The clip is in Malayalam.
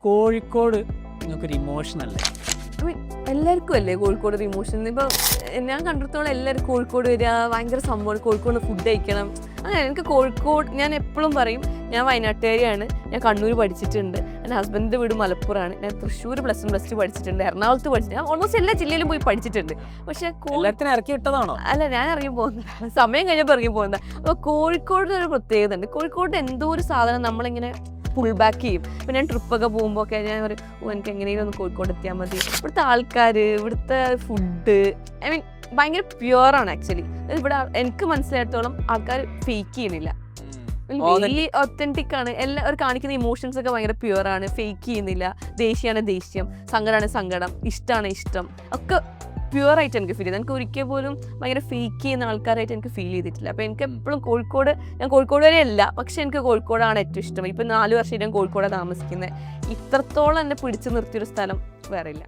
കോഴിക്കോട് നിങ്ങൾക്കൊരു ഇമോഷണല്ലേ? എല്ലാവർക്കും അല്ലേ കോഴിക്കോട് ഒരു ഇമോഷൻ. ഇപ്പം ഞാൻ കണ്ടിടത്തോളം എല്ലാവരും കോഴിക്കോട് വരിക ഭയങ്കര സംഭവമാണ്, കോഴിക്കോട് ഫുഡ് കഴിക്കണം. അങ്ങനെ എനിക്ക് കോഴിക്കോട്, ഞാൻ എപ്പോഴും പറയും ഞാൻ വയനാട്ടുകാരിയാണ്, ഞാൻ കണ്ണൂർ പഠിച്ചിട്ടുണ്ട്, എൻ്റെ ഹസ്ബൻഡിൻ്റെ വീട് മലപ്പുറമാണ്, ഞാൻ തൃശ്ശൂർ +1 +2 പഠിച്ചിട്ടുണ്ട്, എറണാകുളത്ത് പഠിച്ചിട്ടുണ്ട്, ഞാൻ ഓൾമോസ്റ്റ് എല്ലാ ജില്ലയിലും പോയി പഠിച്ചിട്ടുണ്ട്. പക്ഷേ എല്ലാത്തിനും ഇറക്കി വിട്ടതാണോ? അല്ല, ഞാൻ ഇറങ്ങി പോകുന്നത് സമയം കഴിഞ്ഞപ്പോൾ ഇറങ്ങി പോകുന്നത്. അപ്പോൾ കോഴിക്കോടിന് ഒരു പ്രത്യേകത ഉണ്ട്. കോഴിക്കോട് എന്തോ ഒരു സാധനം നമ്മളിങ്ങനെ ഫുൾ ബാക്ക് ചെയ്യും. ഇപ്പം ഞാൻ ട്രിപ്പൊക്കെ പോകുമ്പോൾ ഒക്കെ ഞാൻ പറയും, എനിക്ക് എങ്ങനെയും ഒന്ന് കോഴിക്കോട് എത്തിയാൽ മതി. ഇവിടുത്തെ ആൾക്കാർ, ഇവിടുത്തെ ഫുഡ്, ഐ മീൻ ഭയങ്കര പ്യുവറാണ് ആക്ച്വലി. ഇവിടെ എനിക്ക് മനസ്സിലായിടത്തോളം ആൾക്കാർ ഫേക്ക് ചെയ്യണില്ല, വെരി ഒത്തന്റിക് ആണ്. എല്ലാവരും കാണിക്കുന്ന ഇമോഷൻസ് ഒക്കെ ഭയങ്കര പ്യുവറാണ്, ഫേക്ക് ചെയ്യുന്നില്ല. ദേഷ്യമാണ് ദേഷ്യം, സങ്കടമാണ് സങ്കടം, ഇഷ്ടമാണ് ഇഷ്ടം, ഒക്കെ പ്യുവറായിട്ട് എനിക്ക് ഫീൽ ചെയ്തു. എനിക്ക് ഒരിക്കൽ പോലും ഭയങ്കര ഫേക്ക് ചെയ്യുന്ന ആൾക്കാരായിട്ട് എനിക്ക് ഫീൽ ചെയ്തിട്ടില്ല. അപ്പോൾ എനിക്ക് എപ്പോഴും കോഴിക്കോട്, ഞാൻ കോഴിക്കോട് വരെ അല്ല, പക്ഷെ എനിക്ക് കോഴിക്കോടാണ് ഏറ്റവും ഇഷ്ടം. ഇപ്പം 4 വർഷം ഞാൻ കോഴിക്കോടാണ് താമസിക്കുന്നത്. ഇത്രത്തോളം എന്നെ പിടിച്ചു നിർത്തിയൊരു സ്ഥലം വേറെ ഇല്ല.